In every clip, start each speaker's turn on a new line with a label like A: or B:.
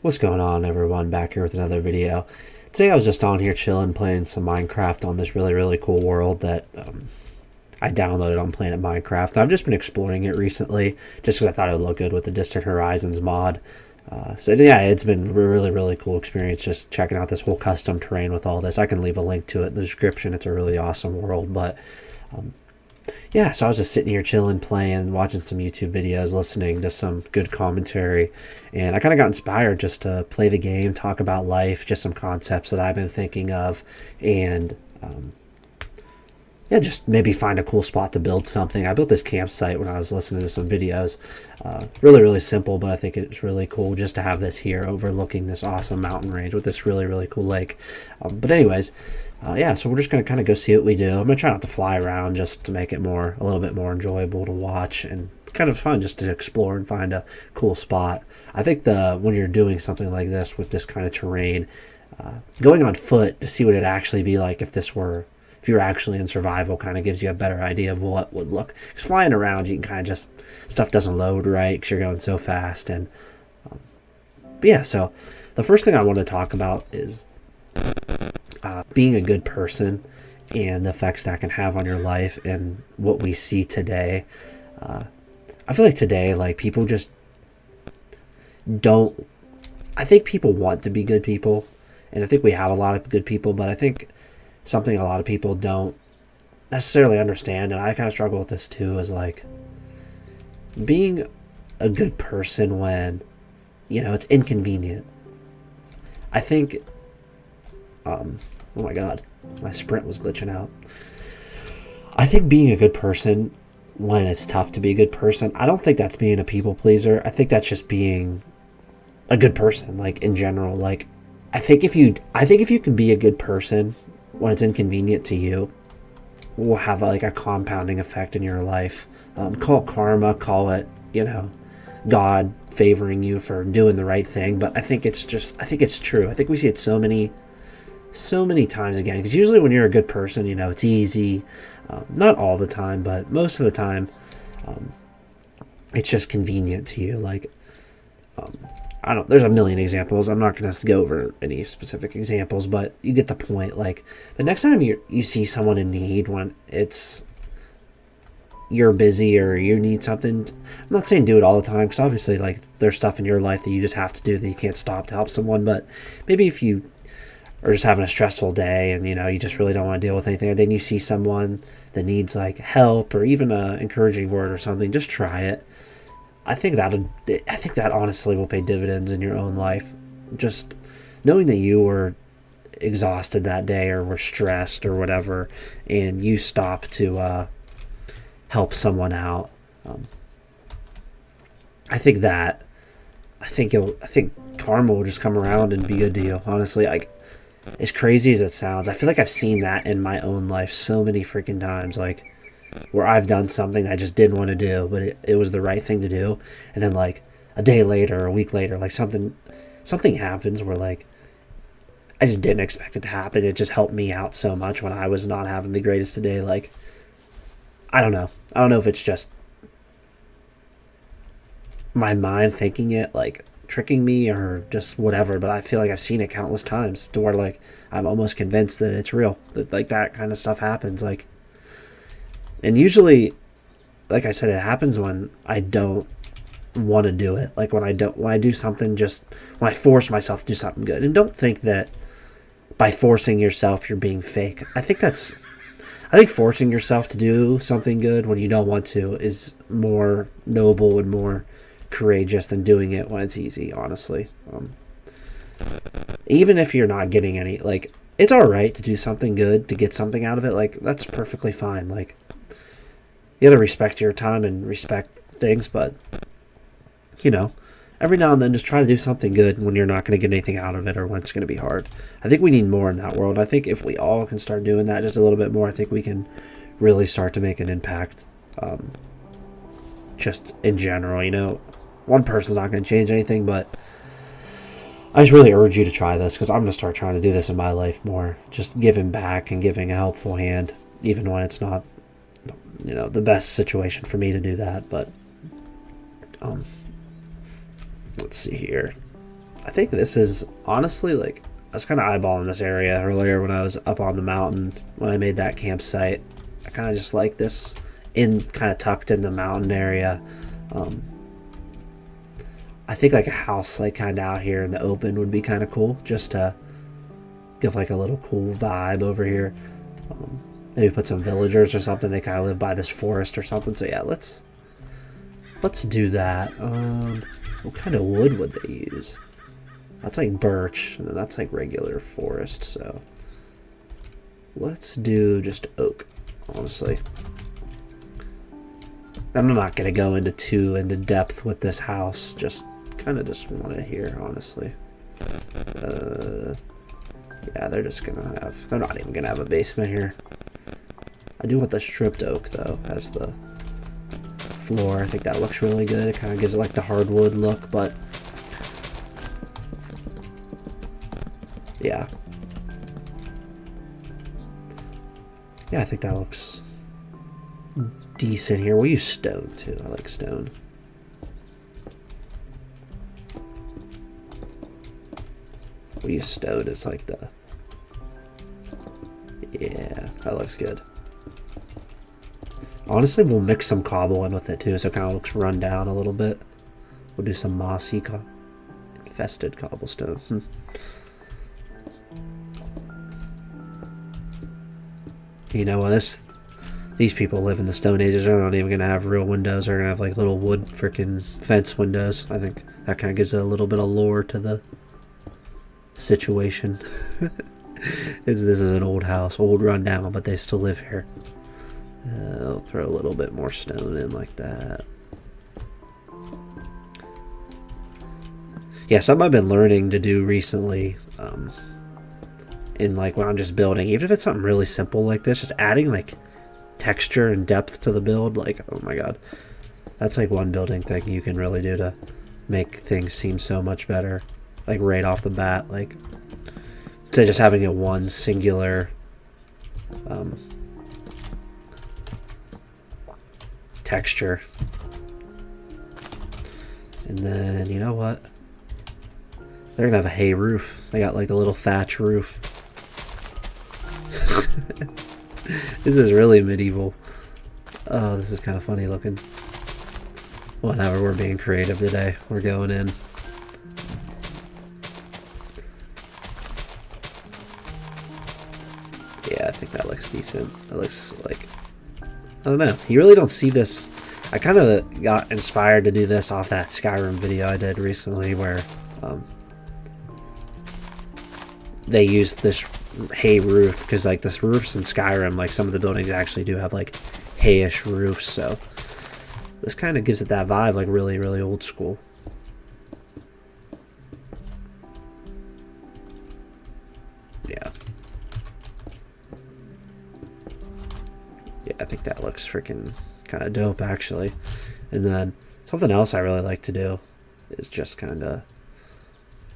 A: What's going on, everyone? Back here with another video. Today I was just on here chilling, playing some Minecraft on this really cool world that I downloaded on Planet Minecraft. I've just been exploring it recently just because I thought it would look good with the Distant Horizons mod. So yeah, it's been a really cool experience just checking out this whole custom terrain with all this. I can leave a link to it in the description. It's a really awesome world, but yeah, so I was just sitting here chilling, playing, watching some YouTube videos, listening to some good commentary, and I kind of got inspired just to play the game, talk about life, just some concepts that I've been thinking of, and yeah, just maybe find a cool spot to build something. I built this campsite when I was listening to some videos. Really simple, but I think it's really cool just to have this here overlooking this awesome mountain range with this really cool lake. But anyways, yeah, so we're just going to kind of go see what we do. I'm going to try not to fly around just to make it a little bit more enjoyable to watch and kind of fun just to explore and find a cool spot. I think when you're doing something like this with this kind of terrain, going on foot to see what it'd actually be like if you were actually in survival kind of gives you a better idea of what would look. Because flying around, you can kind of just, stuff doesn't load right because you're going so fast. And but yeah, so the first thing I want to talk about is being a good person and the effects that can have on your life and what we see today. I feel like today, like, people just don't, I think people want to be good people, and I think we have a lot of good people, but I think something a lot of people don't necessarily understand, and I kind of struggle with this too, is like being a good person when, it's inconvenient. I think, oh my god, my sprint was glitching out. I think being a good person when it's tough to be a good person, I don't think that's being a people pleaser. I think that's just being a good person, like, in general. Like, I think if you can be a good person when it's inconvenient to you, will have like a compounding effect in your life. Call it karma, call it, God favoring you for doing the right thing. But I think it's true. I think we see it so many times again. Because usually when you're a good person, it's easy. Not all the time, but most of the time, it's just convenient to you. Like, there's a million examples. I'm not going to go over any specific examples, but you get the point. Like, the next time you see someone in need, when you're busy or you need something, I'm not saying do it all the time, because obviously, like, there's stuff in your life that you just have to do that you can't stop to help someone. But maybe if you are just having a stressful day and, you just really don't want to deal with anything, and then you see someone that needs, like, help or even an encouraging word or something, just try it. I think that honestly will pay dividends in your own life. Just knowing that you were exhausted that day or were stressed or whatever, and you stop to help someone out. I think karma will just come around and be good to you. Honestly, like, as crazy as it sounds, I feel like I've seen that in my own life so many freaking times. Like, where I've done something I just didn't want to do, but it was the right thing to do. And then, like, a day later or a week later, like, something happens where, like, I just didn't expect it to happen. It just helped me out so much when I was not having the greatest of day. Like, I don't know if it's just my mind thinking it, like, tricking me or just whatever, but I feel like I've seen it countless times to where, like, I'm almost convinced that it's real, that, like, that kind of stuff happens. Like, and usually, like I said, it happens when I don't want to do it. Like, when I do something, when I force myself to do something good. And don't think that by forcing yourself you're being fake. I think forcing yourself to do something good when you don't want to is more noble and more courageous than doing it when it's easy, honestly. Even if you're not getting any, like, it's alright to do something good to get something out of it. Like, that's perfectly fine. Like, you gotta respect your time and respect things, but, every now and then just try to do something good when you're not going to get anything out of it or when it's going to be hard. I think we need more in that world. I think if we all can start doing that just a little bit more, I think we can really start to make an impact. Just in general, one person's not going to change anything, but I just really urge you to try this, because I'm going to start trying to do this in my life more. Just giving back and giving a helpful hand, even when it's not, the best situation for me to do that. But let's see here. I think this is honestly like, I was kind of eyeballing this area earlier when I was up on the mountain when I made that campsite. I kind of just like this in kind of tucked in the mountain area. I think like a house like kind of out here in the open would be kind of cool, just to give like a little cool vibe over here. Maybe put some villagers or something. They kind of live by this forest or something. So yeah, let's do that. What kind of wood would they use? That's like birch, and then that's like regular forest. So let's do just oak, honestly. I'm not gonna go into depth with this house. Just kind of just want it here, honestly. Yeah, they're just gonna have. They're not even gonna have a basement here. I do want the stripped oak though as the floor. I think that looks really good. It kind of gives it like the hardwood look, but yeah. Yeah, I think that looks decent here. We'll use stone too. I like stone. We'll use stone as like the... Yeah, that looks good. Honestly, we'll mix some cobble in with it too, so it kind of looks run down a little bit. We'll do some mossy infested cobblestone. You know, these people live in the Stone Ages. They're not even gonna have real windows. They're gonna have like little wood freaking fence windows. I think that kind of gives it a little bit of lore to the situation. This is an old house, old run down, but they still live here. I'll throw a little bit more stone in like that. Yeah, something I've been learning to do recently, in like when I'm just building, even if it's something really simple like this, just adding like texture and depth to the build. Like, oh my god, that's like one building thing you can really do to make things seem so much better, like right off the bat. Like, instead of just having it one singular texture. And then, you know what, they're gonna have a hay roof. They got like the little thatch roof. This is really medieval. Oh, this is kind of funny looking. Whatever, we're being creative today. We're going in. Yeah, I think that looks decent. That looks like, I don't know. You really don't see this. I kind of got inspired to do this off that Skyrim video I did recently where they used this hay roof, because like this roofs in Skyrim, like some of the buildings actually do have like hayish roofs, so this kind of gives it that vibe, like really, really old school. Yeah. Yeah, I think that looks freaking kind of dope, actually. And then something else I really like to do is just kind of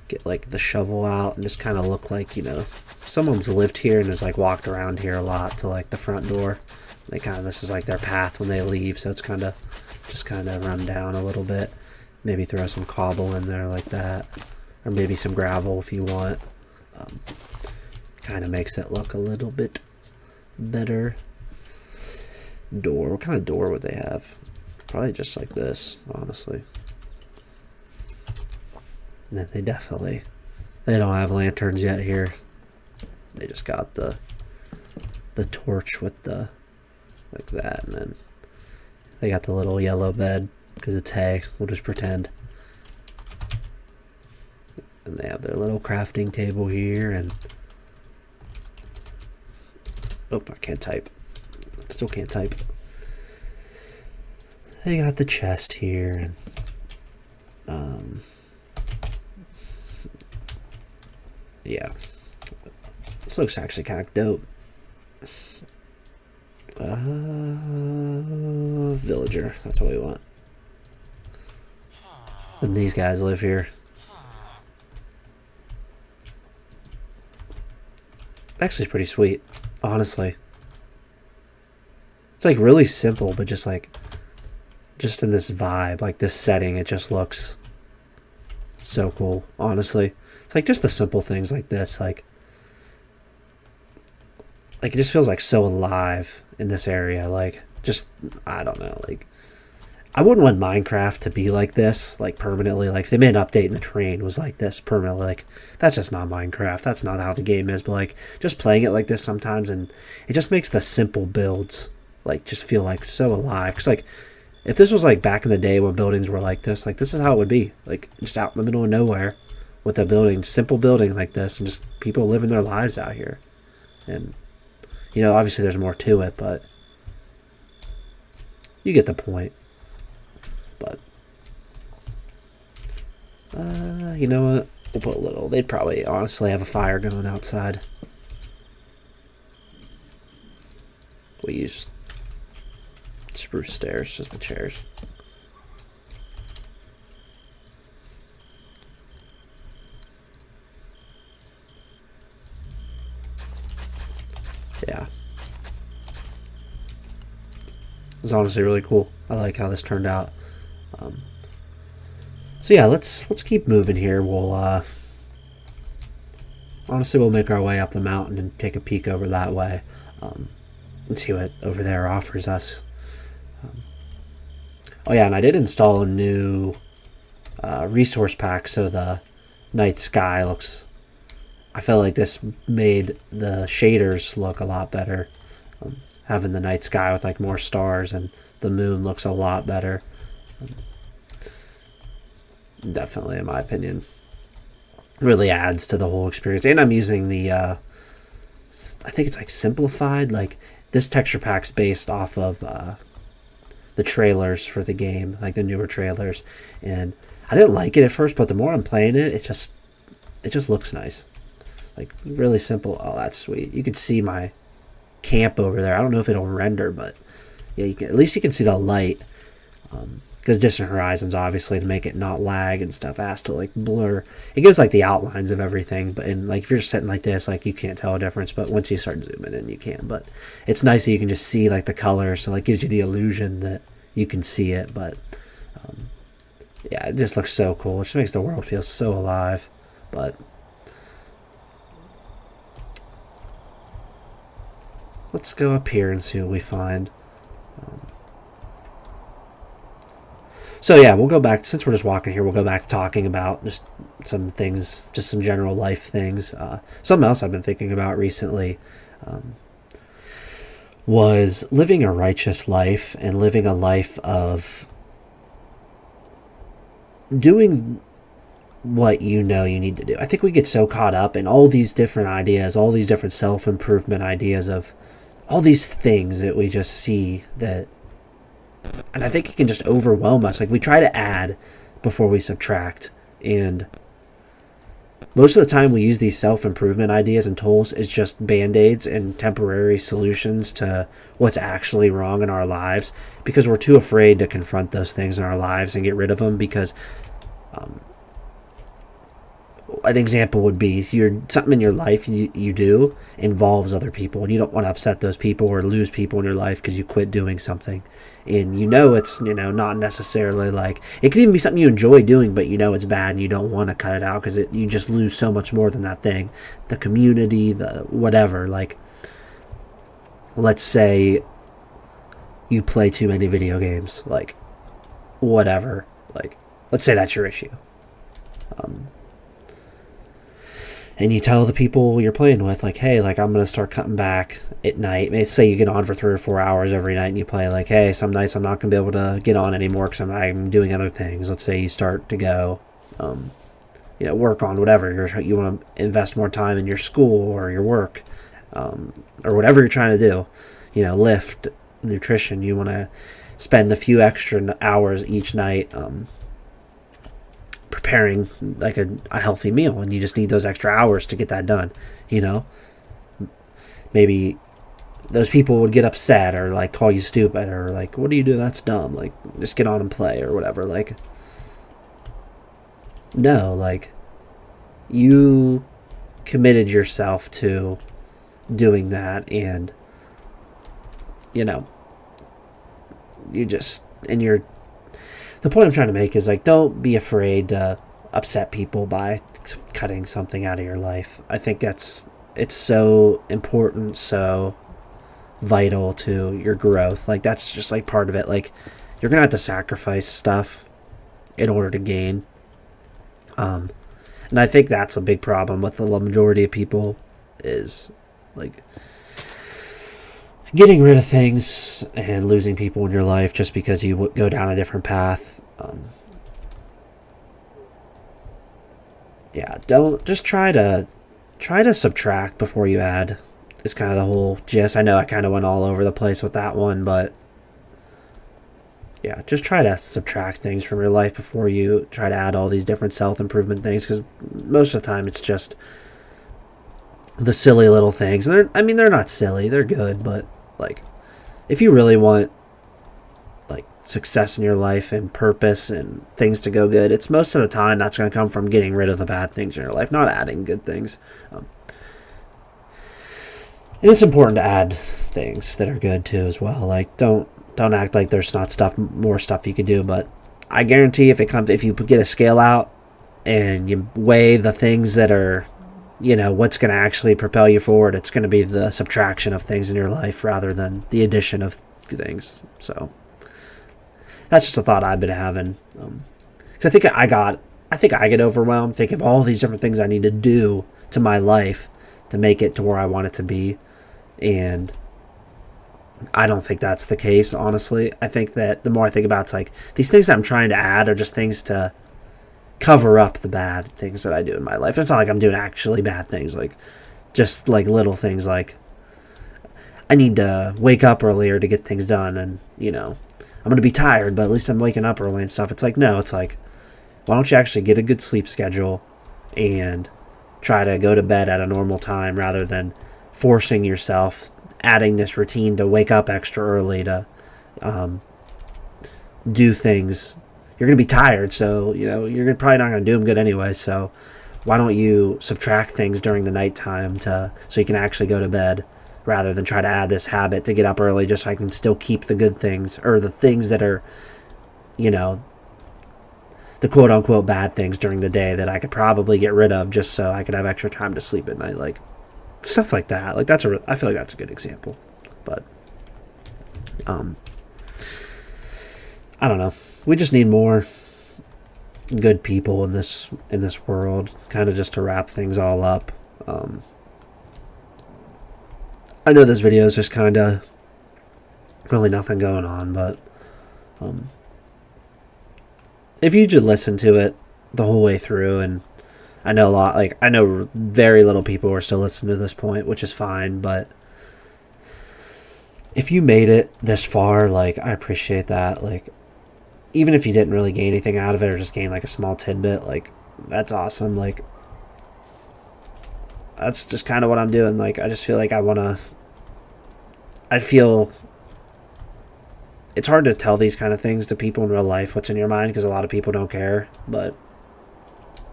A: get like the shovel out and just kind of look like, you know, someone's lived here and has like walked around here a lot to like the front door. They kind of, this is like their path when they leave, so it's kind of just kind of run down a little bit. Maybe throw some cobble in there like that, or maybe some gravel if you want. Kind of makes it look a little bit better. Door, what kind of door would they have? Probably just like this, honestly. And they definitely, they don't have lanterns yet here. They just got the torch with the, like that, and then they got the little yellow bed because it's hay. We'll just pretend. And they have their little crafting table here, and oh, I can't type. Still can't type. They got the chest here, and yeah, this looks actually kind of dope. Villager, that's what we want. And these guys live here. Actually, it's pretty sweet, honestly. It's like really simple, but just like, just in this vibe, like this setting, it just looks So cool, honestly. It's like just the simple things like this, like it just feels like so alive in this area. Like just I don't know, like I wouldn't want Minecraft to be like this, like permanently. Like if they made an update and the terrain was like this permanently, like that's just not Minecraft. That's not how the game is. But like just playing it like this sometimes, and it just makes the simple builds like just feel like so alive. Cause like if this was like back in the day when buildings were like this is how it would be. Like just out in the middle of nowhere with a building, simple building like this, and just people living their lives out here. And obviously there's more to it, but you get the point. But you know what? We'll put a little. They'd probably honestly have a fire going outside. We use spruce stairs, just the chairs. Yeah. It was honestly really cool. I like how this turned out. So yeah, let's keep moving here. We'll honestly we'll make our way up the mountain and take a peek over that way, and see what over there offers us. Oh yeah, and I did install a new resource pack, so the night sky looks. I felt like this made the shaders look a lot better. Having the night sky with like more stars and the moon looks a lot better. Definitely, in my opinion, really adds to the whole experience. And I'm using the I think it's like simplified. Like this texture pack's based off of the trailers for the game, like the newer trailers. And I didn't like it at first, but the more I'm playing it, it just looks nice. Like really simple. Oh, that's sweet. You can see my camp over there. I don't know if it'll render, but yeah, at least you can see the light. Because Distant Horizons, obviously, to make it not lag and stuff, has to like blur. It gives like the outlines of everything, but like if you're just sitting like this, like you can't tell a difference. But once you start zooming in, you can. But it's nice that you can just see like the colors, so like gives you the illusion that you can see it. But yeah, it just looks so cool. It just makes the world feel so alive. But let's go up here and see what we find. So yeah, we'll go back, since we're just walking here, we'll go back to talking about just some things, just some general life things. Something else I've been thinking about recently was living a righteous life and living a life of doing what you need to do. I think we get so caught up in all these different ideas, all these different self-improvement ideas of all these things that we just see that. And I think it can just overwhelm us. Like we try to add before we subtract. And most of the time we use these self-improvement ideas and tools as just band-aids and temporary solutions to what's actually wrong in our lives, because we're too afraid to confront those things in our lives and get rid of them. Because an example would be something in your life you do involves other people, and you don't want to upset those people or lose people in your life because you quit doing something. And it's not necessarily like, it could even be something you enjoy doing, but it's bad and you don't want to cut it out because you just lose so much more than that thing. The community, the whatever. Like, let's say you play too many video games, like whatever. Like, let's say that's your issue. And you tell the people you're playing with, like, hey, like, I'm going to start cutting back at night. Maybe say you get on for 3 or 4 hours every night and you play, like, hey, some nights I'm not going to be able to get on anymore because I'm doing other things. Let's say you start to go, work on whatever. You want to invest more time in your school or your work, or whatever you're trying to do. Lift, nutrition. You want to spend a few extra hours each night preparing like a healthy meal, and you just need those extra hours to get that done. Maybe those people would get upset or like call you stupid or like, what do you do, that's dumb, like just get on and play or whatever. Like, no, like you committed yourself to doing that, and the point I'm trying to make is like, don't be afraid to upset people by cutting something out of your life. I think it's so important, so vital to your growth. Like, that's just like part of it. Like, you're gonna have to sacrifice stuff in order to gain. And I think that's a big problem with the majority of people, is like getting rid of things and losing people in your life just because you go down a different path. Don't just try to subtract before you add. Is kind of the whole gist. I know I kind of went all over the place with that one, but yeah, just try to subtract things from your life before you try to add all these different self-improvement things, because most of the time it's just the silly little things. They're not silly, they're good, but like, if you really want like success in your life and purpose and things to go good, it's most of the time that's going to come from getting rid of the bad things in your life, not adding good things. And it's important to add things that are good too as well. Like, don't act like there's not more stuff you could do. But I guarantee if you get a scale out and you weigh the things that are, what's going to actually propel you forward, it's going to be the subtraction of things in your life rather than the addition of things. So that's just a thought I've been having. Because I think I get overwhelmed thinking of all these different things I need to do to my life to make it to where I want it to be. And I don't think that's the case, honestly. I think that the more I think about it, it's like these things that I'm trying to add are just things to cover up the bad things that I do in my life. It's not like I'm doing actually bad things, like just like little things like I need to wake up earlier to get things done, and I'm going to be tired, but at least I'm waking up early and stuff. It's like, no, it's like, why don't you actually get a good sleep schedule and try to go to bed at a normal time rather than forcing yourself, adding this routine to wake up extra early to do things. You're going to be tired, so you're probably not going to do them good anyway. So why don't you subtract things during the nighttime so you can actually go to bed, rather than try to add this habit to get up early just so I can still keep the good things, or the things that are, the quote unquote bad things during the day that I could probably get rid of just so I could have extra time to sleep at night. Like, stuff like that. Like, I feel like that's a good example. But I don't know. We just need more good people in this world, kind of just to wrap things all up. I know this video is just kind of really nothing going on, but if you just listen to it the whole way through, and I know very little people are still listening to this point, which is fine, but if you made it this far, like, I appreciate that. Like, even if you didn't really gain anything out of it, or just gain like a small tidbit, like, that's awesome. Like, that's just kind of what I'm doing. Like, I just feel like it's hard to tell these kind of things to people in real life, what's in your mind, because a lot of people don't care. But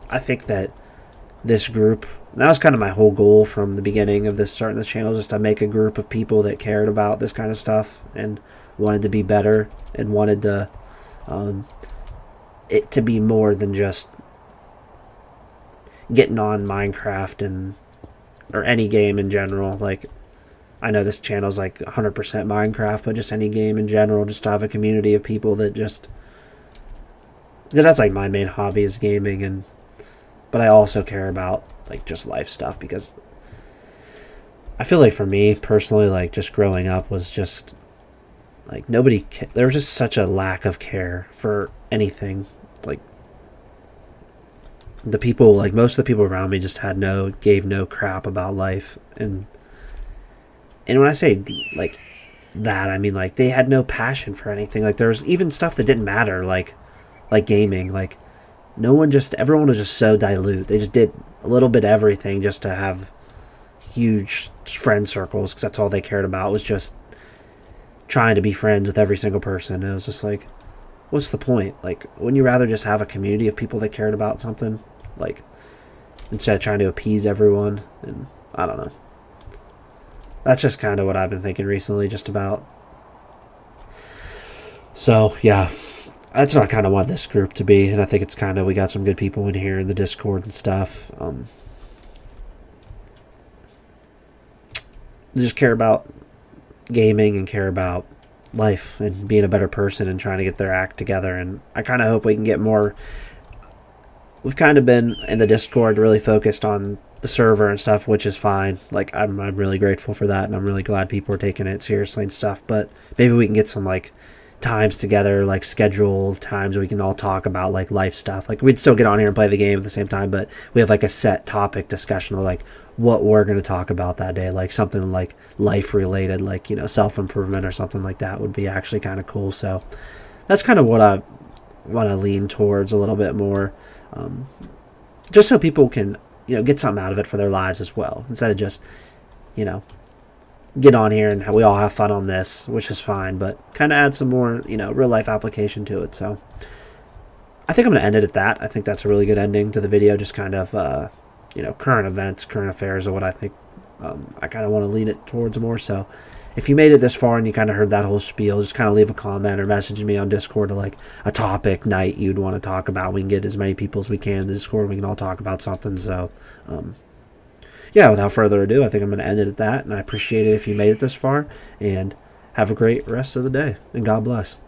A: I think that this group, that was kind of my whole goal from the beginning of starting this channel, just to make a group of people that cared about this kind of stuff and wanted to be better and wanted to it to be more than just getting on Minecraft or any game in general. Like, I know this channel is like 100% Minecraft, but just any game in general, just to have a community of people that just, because that's like my main hobby is gaming, but I also care about like just life stuff, because I feel like for me personally, like, just growing up was just like there was just such a lack of care for anything. Like, the people, like, most of the people around me just gave no crap about life. And when I say like that, I mean, like, they had no passion for anything. Like, there was even stuff that didn't matter, like gaming. Like, everyone was just so dilute. They just did a little bit of everything just to have huge friend circles, because that's all they cared about, was just trying to be friends with every single person. And it was just like, what's the point? Like, wouldn't you rather just have a community of people that cared about something, like, instead of trying to appease everyone? And I don't know. That's just kind of what I've been thinking recently, just about. So, yeah. that's what I kind of want this group to be, and I think it's kind of, we got some good people in here in the Discord and stuff. Just care about gaming and care about life and being a better person and trying to get their act together. And I kind of hope we can get more. We've kind of been in the Discord really focused on the server and stuff, which is fine. Like, I'm really grateful for that, and I'm really glad people are taking it seriously and stuff. But maybe we can get some like times together, like scheduled times we can all talk about like life stuff. Like, we'd still get on here and play the game at the same time, but we have like a set topic discussion of like what we're going to talk about that day, like something like life related, like, you know, self-improvement or something like that would be actually kind of cool. So that's kind of what I want to lean towards a little bit more, just so people can, you know, get something out of it for their lives as well, instead of just, you know, get on here and we all have fun on this, which is fine, but kind of add some more, you know, real life application to it. So I think I'm going to end it at that. I think that's a really good ending to the video, just kind of, you know, current events, current affairs are what I think I kind of want to lean it towards more. So if you made it this far and you kind of heard that whole spiel, just kind of leave a comment or message me on Discord to like a topic night you'd want to talk about. We can get as many people as we can in the Discord. We can all talk about something. So, yeah, without further ado, I think I'm going to end it at that. And I appreciate it if you made it this far. And have a great rest of the day. And God bless.